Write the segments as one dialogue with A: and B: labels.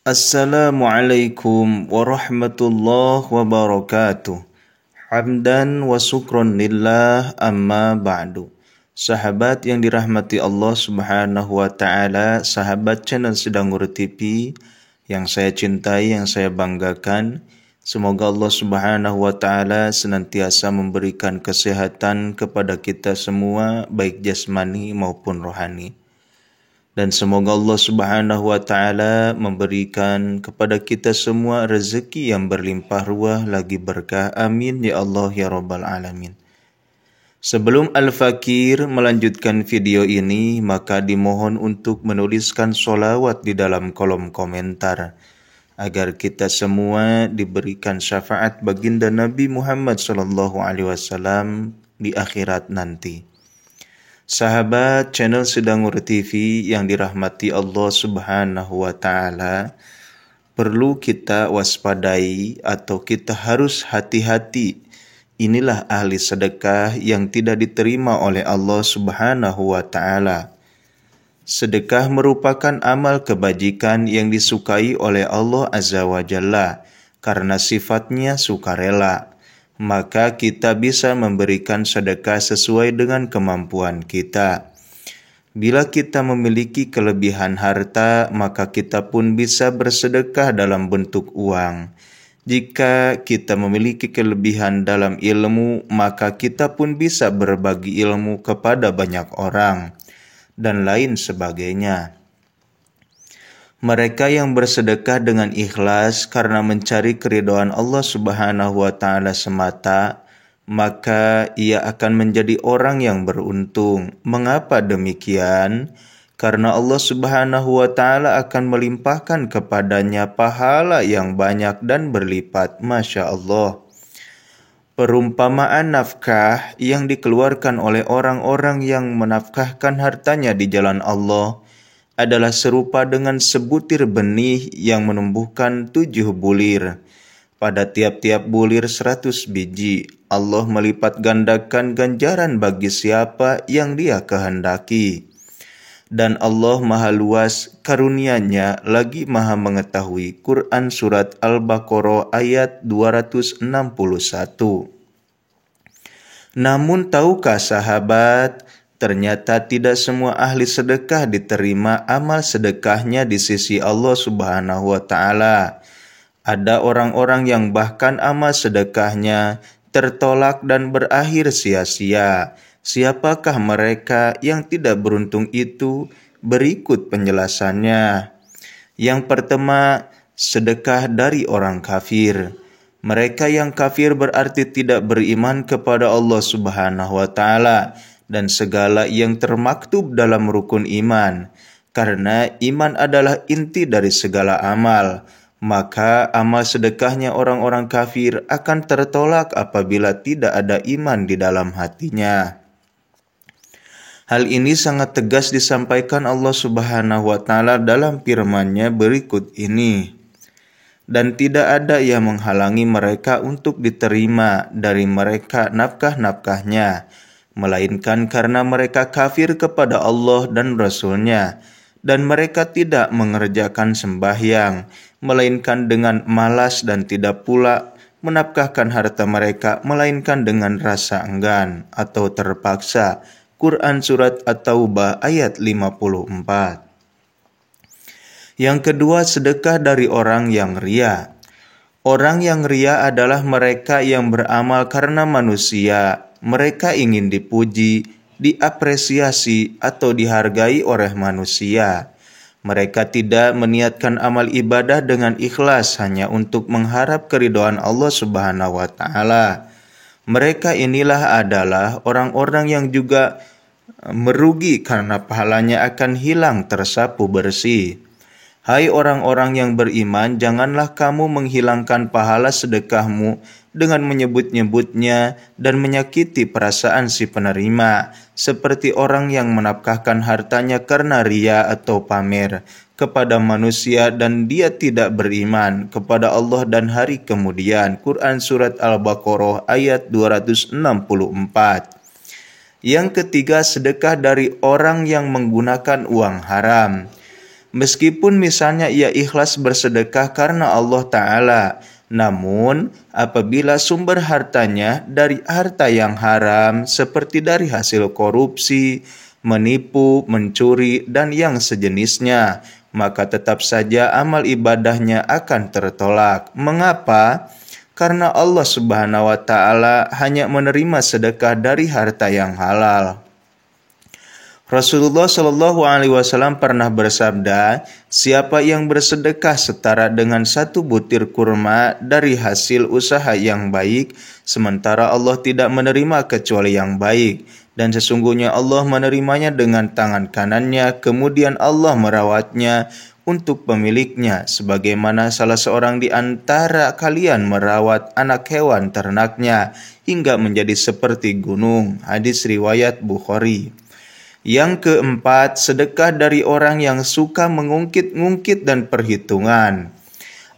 A: Assalamualaikum warahmatullahi wabarakatuh. Hamdan wa syukron lillah amma ba'du. Sahabat yang dirahmati Allah Subhanahu wa taala, sahabat channel Sedangur TV yang saya cintai, yang saya banggakan, semoga Allah Subhanahu wa taala senantiasa memberikan kesehatan kepada kita semua, baik jasmani maupun rohani. Dan semoga Allah Subhanahu wa taala memberikan kepada kita semua rezeki yang berlimpah ruah lagi berkah. Amin ya Allah ya rabbal alamin. Sebelum Al-Fakir melanjutkan video ini, maka dimohon untuk menuliskan sholawat di dalam kolom komentar agar kita semua diberikan syafaat baginda Nabi Muhammad SAW di akhirat nanti. Sahabat channel Sedangur TV yang dirahmati Allah Subhanahu wa taala, perlu kita waspadai atau kita harus hati-hati. Inilah ahli sedekah yang tidak diterima oleh Allah Subhanahu wa taala. Sedekah merupakan amal kebajikan yang disukai oleh Allah Azza wa Jalla karena sifatnya sukarela. Maka kita bisa memberikan sedekah sesuai dengan kemampuan kita. Bila kita memiliki kelebihan harta, maka kita pun bisa bersedekah dalam bentuk uang. Jika kita memiliki kelebihan dalam ilmu, maka kita pun bisa berbagi ilmu kepada banyak orang, dan lain sebagainya. Mereka yang bersedekah dengan ikhlas karena mencari keridhaan Allah Subhanahu wa taala semata, maka ia akan menjadi orang yang beruntung. Mengapa demikian? Karena Allah Subhanahu wa taala akan melimpahkan kepadanya pahala yang banyak dan berlipat. Masya Allah. Perumpamaan nafkah yang dikeluarkan oleh orang-orang yang menafkahkan hartanya di jalan Allah adalah serupa dengan sebutir benih yang menumbuhkan 7 bulir. Pada tiap-tiap bulir 100 biji. Allah melipat gandakan ganjaran bagi siapa yang Dia kehendaki. Dan Allah maha luas karunia-Nya lagi maha mengetahui. Quran Surat Al-Baqarah ayat 261. Namun tahukah sahabat, ternyata tidak semua ahli sedekah diterima amal sedekahnya di sisi Allah Subhanahu wa taala. Ada orang-orang yang bahkan amal sedekahnya tertolak dan berakhir sia-sia. Siapakah mereka yang tidak beruntung itu? Berikut penjelasannya. Yang pertama, sedekah dari orang kafir. Mereka yang kafir berarti tidak beriman kepada Allah Subhanahu wa taala dan segala yang termaktub dalam rukun iman. Karena iman adalah inti dari segala amal, maka amal sedekahnya orang-orang kafir akan tertolak apabila tidak ada iman di dalam hatinya. Hal ini sangat tegas disampaikan Allah Subhanahu wa taala dalam firman-Nya berikut ini. Dan tidak ada yang menghalangi mereka untuk diterima dari mereka nafkah-nafkahnya, melainkan karena mereka kafir kepada Allah dan Rasul-Nya, dan mereka tidak mengerjakan sembahyang, melainkan dengan malas dan tidak pula menafkahkan harta mereka, melainkan dengan rasa enggan atau terpaksa. Quran Surat At-Taubah ayat 54. Yang kedua, sedekah dari orang yang ria. Orang yang ria adalah mereka yang beramal karena manusia. Mereka ingin dipuji, diapresiasi, atau dihargai oleh manusia. Mereka tidak meniatkan amal ibadah dengan ikhlas hanya untuk mengharap keridhaan Allah Subhanahu wa taala. Mereka inilah adalah orang-orang yang juga merugi karena pahalanya akan hilang tersapu bersih. Hai orang-orang yang beriman, janganlah kamu menghilangkan pahala sedekahmu dengan menyebut-nyebutnya dan menyakiti perasaan si penerima, seperti orang yang menafkahkan hartanya karena ria atau pamer kepada manusia dan dia tidak beriman kepada Allah dan hari kemudian. Quran Surat Al-Baqarah ayat 264. Yang ketiga, sedekah dari orang yang menggunakan uang haram. Meskipun misalnya ia ikhlas bersedekah karena Allah Ta'ala, namun apabila sumber hartanya dari harta yang haram seperti dari hasil korupsi, menipu, mencuri, dan yang sejenisnya, maka tetap saja amal ibadahnya akan tertolak. Mengapa? Karena Allah Subhanahu wa Ta'ala hanya menerima sedekah dari harta yang halal. Rasulullah Shallallahu Alaihi Wasallam pernah bersabda, siapa yang bersedekah setara dengan 1 butir kurma dari hasil usaha yang baik, sementara Allah tidak menerima kecuali yang baik, dan sesungguhnya Allah menerimanya dengan tangan kanannya, kemudian Allah merawatnya untuk pemiliknya, sebagaimana salah seorang di antara kalian merawat anak hewan ternaknya hingga menjadi seperti gunung. Hadis riwayat Bukhari. Yang keempat, sedekah dari orang yang suka mengungkit-ungkit dan perhitungan.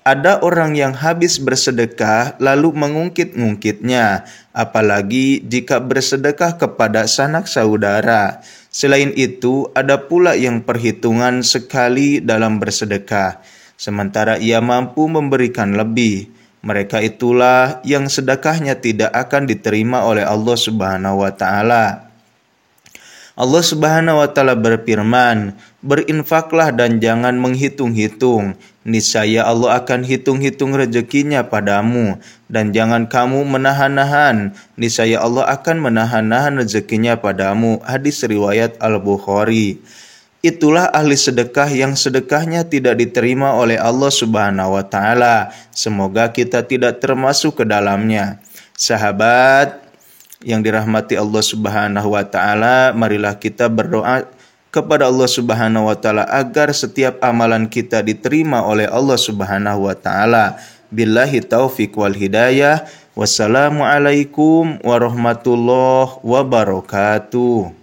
A: Ada orang yang habis bersedekah lalu mengungkit-ungkitnya, apalagi jika bersedekah kepada sanak saudara. Selain itu, ada pula yang perhitungan sekali dalam bersedekah, sementara ia mampu memberikan lebih. Mereka itulah yang sedekahnya tidak akan diterima oleh Allah Subhanahu wa Ta'ala. Allah Subhanahu wa Ta'ala berfirman, berinfaklah dan jangan menghitung-hitung, niscaya Allah akan hitung-hitung rezekinya padamu, dan jangan kamu menahan-nahan, niscaya Allah akan menahan-nahan rezekinya padamu. Hadis riwayat Al-Bukhari. Itulah ahli sedekah yang sedekahnya tidak diterima oleh Allah Subhanahu wa Ta'ala. Semoga kita tidak termasuk ke dalamnya. Sahabat yang dirahmati Allah Subhanahu wa Ta'ala, marilah kita berdoa kepada Allah Subhanahu wa Ta'ala agar setiap amalan kita diterima oleh Allah Subhanahu wa Ta'ala. Billahi taufiq wal hidayah. Wassalamualaikum warahmatullahi wabarakatuh.